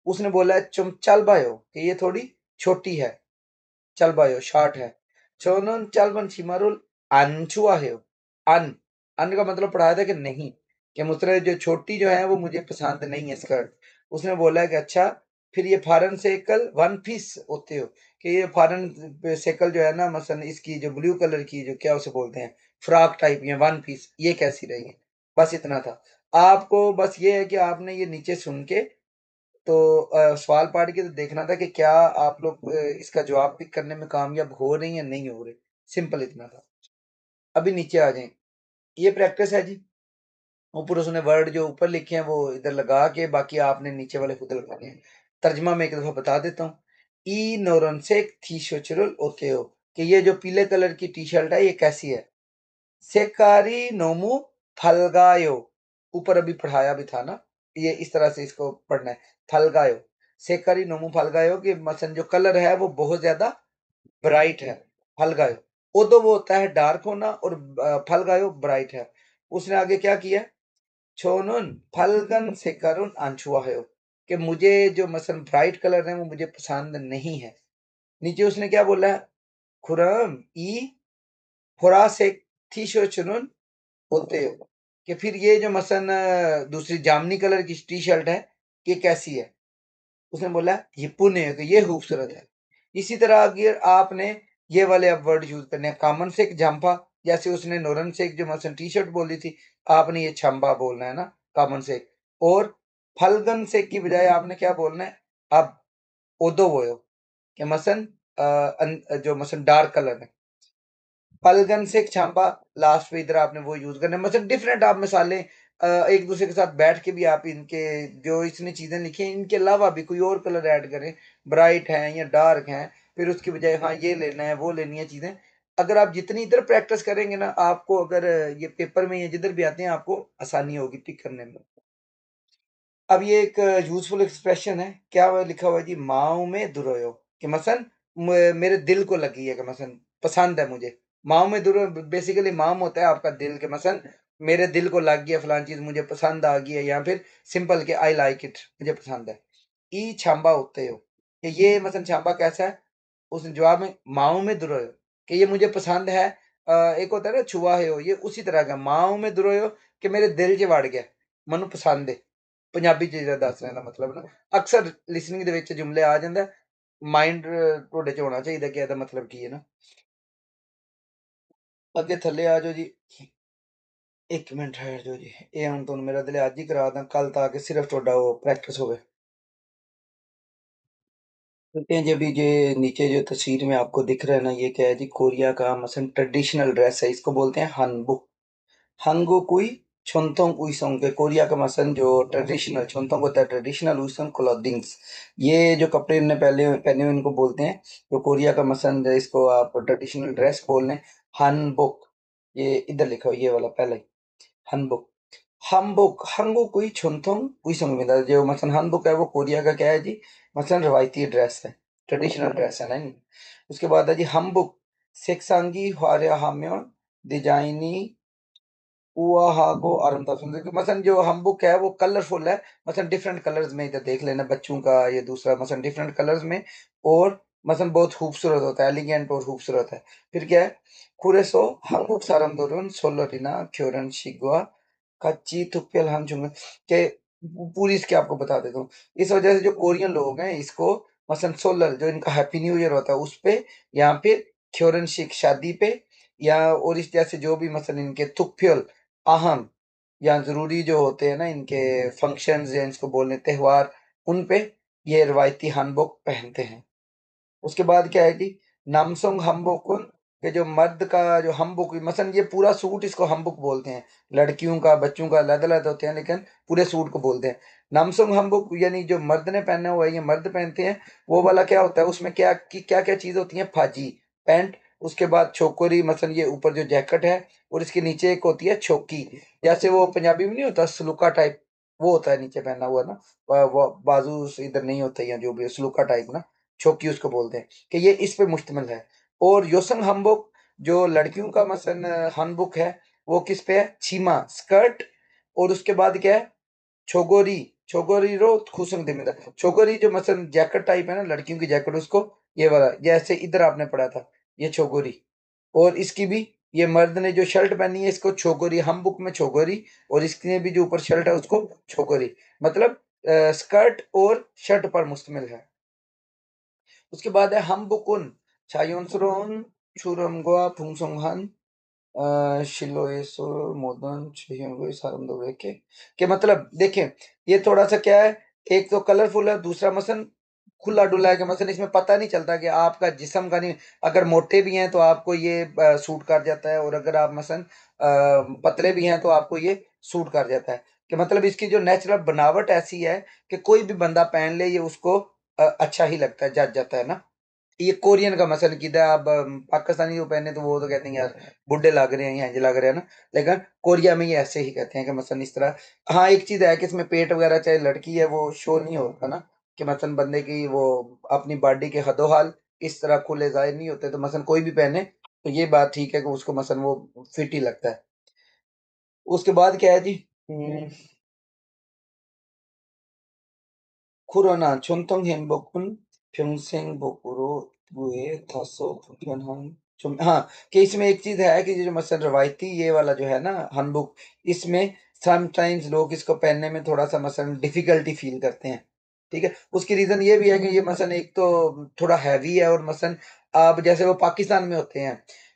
उसने बोला है चुम चल बायो कि ये थोड़ी छोटी है, चल बायो शॉर्ट है। छोनोन चलबन छिमारुल अनछुआ है। अन अन का मतलब पढ़ाया था कि नहीं, कि मुझसे जो छोटी जो है वो मुझे पसंद नहीं है स्कर्ट। उसने बोला है कि अच्छा, फिर ये फॉरेन सेकल वन पीस होते हो कि ये फॉरेन सेकल जो है ना, मसलन इसकी जो ब्लू कलर की जो क्या उसे बोलते हैं, फ्रॉक टाइप या वन पीस, ये कैसी रहेगी? बस इतना था। आपको बस ये है कि आपने ये नीचे सुन के तो सवाल पढ़ के तो देखना था कि क्या आप लोग इसका जवाब पिक करने में कामयाब हो रहे हैं या नहीं हो रहे। सिंपल इतना था। अभी नीचे आ जाएं, ये प्रैक्टिस है जी। ऊपर उसने वर्ड जो ऊपर लिखे हैं वो इधर लगा के बाकी आपने नीचे वाले खुद लगाने हैं। तर्जमा मैं एक दफा बता देता हूँ। ई नोरन से थी शोचरुल ओते हो कि ये जो पीले कलर की टी शर्ट है ये कैसी है। सेकारी नोमू फलगायो, ऊपर अभी पढ़ाया भी था ना, ये इस तरह से इसको पढ़ना है। फलगायो, सेकारी नोमू फलगायो कि मसन जो कलर है वो बहुत ज्यादा ब्राइट है। फलगायो ओदो वो होता है डार्क होना और फलगायो ब्राइट है। उसने आगे क्या किया, छोनुन फलगन से करुण आंचुआ है, कि मुझे जो मसन ब्राइट कलर है वो मुझे पसंद नहीं है। नीचे उसने क्या बोला है, खुरम ई फोरा से थी चुनुन बोलते हो, कि फिर ये जो मसन दूसरी जामनी कलर की टी शर्ट है ये कैसी है। उसने बोला ये पुण्य है, कि ये खूबसूरत है। इसी तरह अगर आपने ये वाले अब वर्ड यूज करने हैं, कामन से एक जंपा, जैसे उसने नोरन से एक जो मसन टी शर्ट बोली थी, आपने ये छंबा बोलना है ना, कामन से। और फलगन से की बजाय आपने क्या बोलना है, अब ओदो बोयो, कि मसन जो मसन डार्क कलर है। फलगन से छापा लास्ट में, इधर आपने वो यूज करना है। मतलब डिफरेंट आप मिसालें एक दूसरे के साथ बैठ के भी आप इनके जो इसने चीजें लिखी हैं इनके अलावा भी कोई और कलर ऐड करें, ब्राइट हैं या डार्क हैं, फिर उसकी बजाय हाँ ये लेना है वो लेनी है चीजें। अगर आप जितनी इधर प्रैक्टिस करेंगे ना, आपको अगर ये पेपर में या जिधर भी आते हैं आपको आसानी होगी पिक करने में। अब ये एक यूजफुल एक्सप्रेशन है, क्या हुआ लिखा हुआ है जी, माओ में दुरोयो, कि मसन मेरे दिल को लगी है, कि मसन पसंद है मुझे। माओ में दुरो बेसिकली माम होता है आपका दिल, के मसन मेरे दिल को लग गया फलान चीज, मुझे पसंद आ गई है, या फिर सिंपल के आई लाइक इट, मुझे पसंद है। ई छांबा होते हो, कि ये मसन छांबा कैसा है, उसने जवाब में माओ में दुरोयो, कि ये मुझे पसंद है। एक होता है ना छुआ है हो, ये उसी तरह का माओ में दुरोयो, कि मेरे दिल च ਵੜ ਗਿਆ, ਮੈਨੂੰ ਪਸੰਦ ਹੈ। ਪੰਜਾਬੀ ਚ ਜਿਹੜਾ ਦੱਸਣ ਦਾ ਮਤਲਬ ਨਾ, ਅਕਸਰ ਲਿਸਨਿੰਗ ਦੇ ਵਿੱਚ ਜੁਮਲੇ ਆ ਜਾਂਦਾ, ਮਾਈਂਡ ਤੁਹਾਡੇ ਚ ਹੋਣਾ ਚਾਹੀਦਾ ਕਿ ਇਹਦਾ ਮਤਲਬ ਕੀ ਹੈ ਨਾ। ਅੱਗੇ ਥੱਲੇ ਆ ਜਾਓ ਜੀ, ਇੱਕ ਮਿੰਟ ਠਹਿਰ ਜਾਓ ਜੀ, ਇਹ ਹੁਣ ਤੁਹਾਨੂੰ ਮੇਰਾ ਦਿਲ ਅੱਜ ਹੀ ਕਰਾ ਦਾਂ, ਕੱਲ ਤਾਂ ਕਿ ਸਿਰਫ ਤੁਹਾਡਾ ਉਹ प्रैक्टिस होवे। देखते हैं जी, अभी ये नीचे जो तस्वीर में आपको दिख रहा है ना, ये क्या है जी, कोरिया का मसलन ट्रेडिशनल ड्रेस है, इसको बोलते हैं हनबुक। हंगोकुई छोंतोंग उइसोंग, के कोरिया का मसलन जो ट्रेडिशनल छोंतोंग होता है, ट्रेडिशनल उइसोंग क्लॉथिंग्स, ये जो कपड़े इनने पहले पहने हुए इनको बोलते हैं, जो कोरिया का मसलन इसको आप ट्रेडिशनल ड्रेस बोल रहे हैं, हनबुक। ये इधर लिखा हुआ ये वाला पहले हनबुक। हमबुक हंगुक कोई छुनथुंग कोई संग जो मसलन हनबुक है वो कोरिया का क्या है जी, मसलन रवायती ड्रेस है, ट्रेडिशनल ड्रेस है ना। उसके बाद है जी हमबुक सेक्सांगी हार्या हाम्योन डिजाइनी उआहागो आरंतासुन, मसलन जो हमबुक है वो कलरफुल है, मसलन डिफरेंट कलर्स में, इधर देख लेना बच्चों का ये दूसरा मसलन डिफरेंट कलर्स में, और मसलन बहुत खूबसूरत होता है, एलिगेंट और खूबसूरत है। फिर क्या है, कुरेसो हमबुक सारंदोरुन सोलोरिना क्योरन शिगवा कच्ची थुप्पल हमचुंग, के पूरी इसके आपको बता देता हूँ। इस वजह से जो कोरियन लोग हैं इसको मसलन सोलर जो इनका हैप्पी न्यू ईयर होता है उस पे, या फिर क्योरन शिक शादी पे, या और इस जैसे जो भी मसलन इनके थुप्पल अहम या ज़रूरी जो होते हैं ना इनके फंक्शंस, या इसको बोलने त्योहार, उन पे ये रवायती hanbok पहनते हैं। उसके बाद क्या है कि नामसोंग हम्बोकुन, के जो मर्द का जो हम्बुक, मसलन ये पूरा सूट इसको हम्बुक बोलते हैं, लड़कियों का बच्चों का अलग-अलग होते हैं, लेकिन पूरे सूट को बोलते हैं। नामसोंग हम्बुक, यानी जो मर्द ने पहना हुआ है, ये मर्द पहनते हैं, वो वाला क्या होता है, उसमें क्या-क्या चीज़ होती है, फाजी, पैंट, उसके बाद छोकरी, मसलन ये ऊपर जो जैकेट है, और इसके नीचे एक होती है छोकी, जैसे वो पंजाबी में नहीं होता सलूका टाइप, वो होता है नीचे पहना हुआ ना, वो बाजू से इधर नहीं होते हैं, जो भी सलूका टाइप ना, छोकी उसको बोलते हैं, कि ये इस पे मुश्तमिल है। और योसन हम्बुक जो लड़कियों का मसलन हनबुक है, वो किस पे है, छीमा स्कर्ट, और उसके बाद क्या है, छोगोरी, छोगोरी रो खुसम दिमिदा, छोगोरी जो मसलन जैकेट टाइप है ना लड़कियों की जैकेट, उसको ये वाला जैसे इधर आपने पढ़ा था, ये छोगोरी। और इसकी भी, ये मर्द ने जो शर्ट पहनी है इसको छोगोरी, हम बुक में छोगोरी, और इसने भी जो ऊपर शर्ट है उसको छोगोरी, मतलब स्कर्ट और शर्ट पर मुश्तमिल है। उसके बाद है हम बुकुन चायोनसरोन चुरमगवा फुंगसोंगहान शिलोएसो मोदन छियोंगो सारमदोगे के मतलब देखें, ये थोड़ा-सा क्या है, एक तो कलरफुल है, दूसरा मसलन खुला-डुला है, कि मसलन इसमें पता नहीं चलता कि आपका जिस्म का नहीं, अगर मोटे भी हैं तो आपको ये सूट कर जाता है, और अगर आप मसलन पतले भी हैं तो आपको ये सूट कर जाता है। कि मतलब इसकी जो नेचुरल बनावट ऐसी है कि कोई भी बंदा पहन ले ये उसको अच्छा ही लगता है, जच जाता है ना। ये कोरियन का मसल कीदा, अब पाकिस्तानी जो पहने तो वो तो कहते हैं यार बुड्ढे लग रहे हैं या इंज लग रहे हैं ना, लेकिन कोरिया में ये ऐसे ही कहते हैं कि मसलन इस तरह। हाँ एक चीज है कि इसमें पेट वगैरह चाहे लड़की है वो शो नहीं होता ना, कि मसलन बंदे की वो अपनी बॉडी के हदोहाल इस तरह खुले जाहिर नहीं होते, तो मसलन कोई भी पहने तो ये बात ठीक है कि उसको मसलन वो फिट ही लगता है। उसके बाद क्या है जी? 코로나 전통 행복은 평생복으로 부에 다소 불편한 좀 हाँ, कि इसमें एक चीज़ है कि जो मसलन रवायती ये वाला जो है ना हैंडबुक, इसमें समटाइम्स लोग इसको पहनने में थोड़ा-सा मसलन डिफ़िकल्टी फ़ील करते हैं, ठीक है? उसकी रीज़न ये भी है कि ये मसलन एक तो थोड़ा हैवी है और मसलन अब जैसे वो पाकिस्तान में होते हैं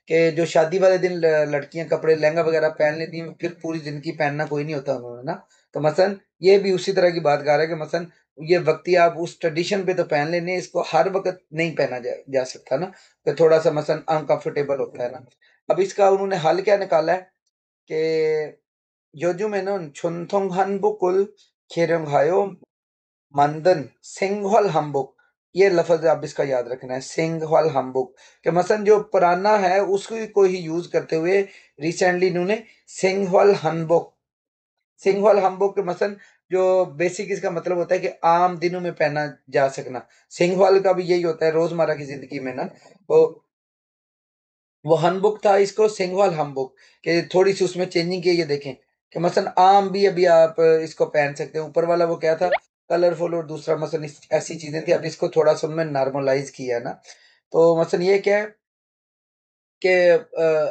कि जो शादी वाले दिन लड़कियाँ कपड़े लहंगा वगैरह पहन लेती हैं, फिर पूरी ज़िंदगी पहनना कोई नहीं होता उन्होंने ना। तो मसलन ये भी उसी तरह की बात कर रहा है कि मसलन ये वक्ती आप उस ट्रेडिशन पे तो पहन लेने, इसको हर वक़्त नहीं पहना जा सकता ना, तो थोड़ा-सा मसलन अनकम्फर्टेबल होता है ना। अब इसका उन्होंने हल क्या निकाला है कि 요즘에는 전통 한복을 개량하여 만든 생활 한복, ये लफ़्ज़ आप इसका याद रखना है, सेंघवाल 한복 कि मसलन जो पुराना है उसको को ही यूज़ करते हुए रिसेंटली इन्होंने सेंघवाल 한복 सिंघवाल hanbok के मसलन जो बेसिक इसका मतलब होता है कि आम दिनों में पहना जा सकना। सिंघवाल का भी यही होता है रोज़मर्रा की ज़िंदगी में ना, तो वो hanbok था, इसको सिंघवाल hanbok कि थोड़ी-सी उसमें चेंजिंग की है ये देखें, कि मसलन आम भी अभी आप इसको पहन सकते हैं। ऊपर वाला वो क्या था कलरफुल और दूसरा मसलन इस ऐसी चीज़ें थी, अब इसको थोड़ा-सा उनमें नॉर्मलाइज़ किया है ना। तो मसलन ये क्या है कि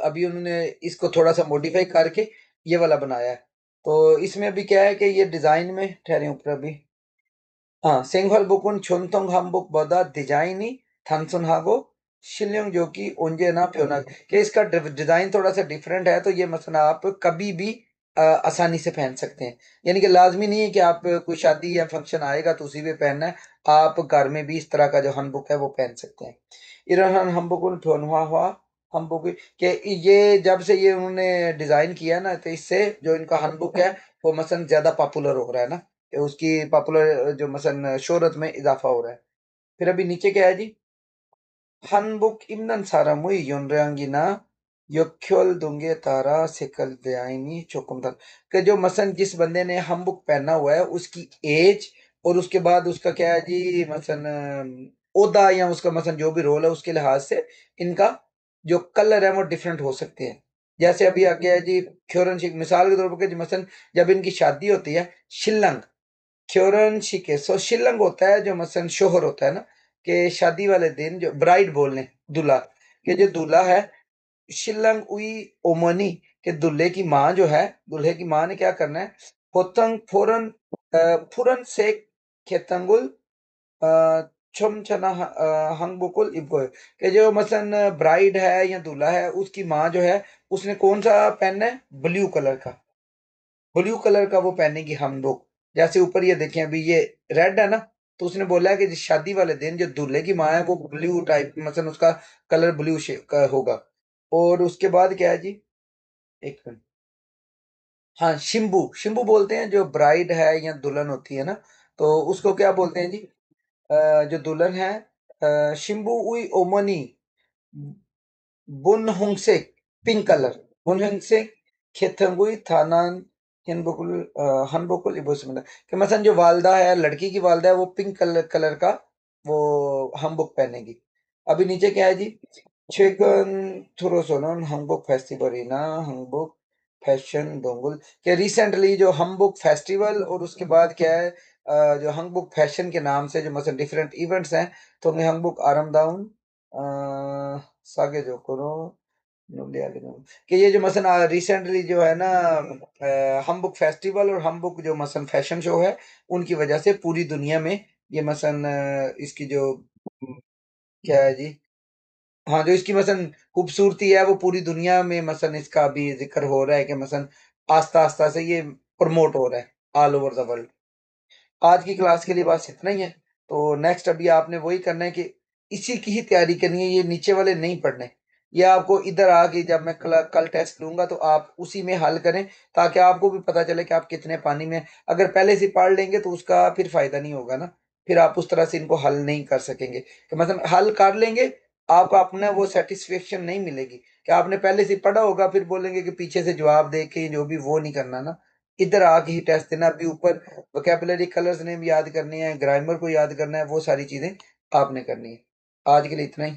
अभी उन्होंने इसको थोड़ा-सा मॉडिफ़ाई करके ये वाला बनाया है। तो इसमें अभी क्या है कि ये डिज़ाइन में ठहरें ऊपर अभी 생활복은 전통 한복보다 디자인이 단순하고 실용적이 언제나 변하게 कि इसका डिजाइन थोड़ा सा डिफरेंट है तो ये मसलन आप कभी भी आसानी से पहन सकते हैं यानी कि लाजमी नहीं है कि आप कोई शादी या फंक्शन आएगा तो उसी पे पहनना है आप घर में भी इस तरह का जो हनबुक है वो पहन सकते हैं इरहन हनबुक हुआ हनबुक कि ये जब से ये उन्होंने डिजाइन किया ना तो इससे जो इनका हनबुक है वो मसलन ज्यादा पॉपुलर हो रहा है ना उसकी पॉपुलर जो मसलन शोहरत में इजाफा हो रहा है फिर अभी नीचे क्या है जी 한복 입는 사람의 연령이나 역혈 등에 따라 색깔 डिजाइनी 조금 다 कि जो मसलन जिस बंदे ने हमबुक पहना हुआ है उसकी एज और उसके बाद उसका क्या है जी मसलन ओहदा या उसका मसलन जो भी रोल है उसके लिहाज से इनका जो कलर है वो डिफरेंट हो सकते हैं जैसे अभी आ गया है जी ख्योरन शिक मिसाल के तौर पर कि मसलन जब इनकी शादी होती है शिल्लंग ख्योरन शिके सो शिल्लंग होता है जो मसलन शोहर होता है ना कि शादी वाले दिन जो ब्राइड बोलने दूल्हा कि जो दूल्हा है शिल्लंग उई ओमनी के दूल्हे की माँ जो है दूल्हे की माँ ने क्या करना है पोतंग फोरन फुरन से खेतंगुल छमछना हंगबुकुल इब्गोय कि जो मसलन ब्राइड है या दूल्हा है उसकी माँ जो है उसने कौन सा पहनना है ब्लू कलर का वो पहनेगी हम लोग जैसे ऊपर ये देखें अभी ये रेड है ना तो उसने बोला है कि जिस शादी वाले दिन जो दूल्हे की माँ है वो ब्लू टाइप मतलब उसका कलर ब्लू का होगा और उसके बाद क्या है जी एक मिनट हाँ शिम्बू शिम्बू बोलते हैं जो ब्राइड है या दुल्हन होती है ना तो उसको क्या बोलते हैं जी जो दुल्हन है शिम्बू उई omni Bunhungsek pink colour Bunhungsek खेतंगुई थानान हनबुकुल इबुसमिल्ला कि मसलन जो वालदा है लड़की की वालदा है वो पिंक कलर का वो हमबुक पहनेगी अभी नीचे क्या है जी 최근 들어서는 한복 फेस्टिवल이나 한복 फैशन दोंगुल कि रिसेंटली जो हमबुक फेस्टिवल और उसके बाद क्या है जो हमबुक फैशन के नाम से जो मतलब डिफरेंट इवेंट्स हैं तो मैं हमबुक आरामदाउन सागे जो करो नुलिया कि ये जो मसलन रिसेंटली जो है ना हमबुक फेस्टिवल और हमबुक जो मसलन फैशन शो है उनकी वजह से पूरी दुनिया में ये मसलन इसकी जो क्या है जी हाँ जो इसकी मसलन खूबसूरती है वो पूरी दुनिया में मसलन इसका अभी जिक्र हो रहा है कि मसलन आस्ता आस्ता से ये प्रमोट हो रहा है ऑल ओवर द वर्ल्ड आज की क्लास के लिए बस इतना ही है तो नेक्स्ट अभी आपने वही करना है कि इसी की ही तैयारी करनी है ये नीचे वाले नहीं पढ़ने ये आपको इधर आके जब मैं कल टेस्ट लूंगा तो आप उसी में हल करें ताकि आपको भी पता चले कि आप कितने पानी में हैं। अगर पहले से पढ़ लेंगे तो उसका फिर फायदा नहीं होगा ना फिर आप उस तरह से इनको हल नहीं कर सकेंगे कि मतलब हल कर लेंगे आपको अपना वो सेटिस्फेक्शन नहीं मिलेगी कि आपने पहले से पढ़ा होगा फिर बोलेंगे कि पीछे से जवाब दे के जो भी वो नहीं करना ना इधर आके ही टेस्ट देना अभी ऊपर वोकैबुलरी कलर्स नेम याद करने हैं ग्रामर को याद करना है वो सारी चीजें आपने करनी है आज के लिए इतना ही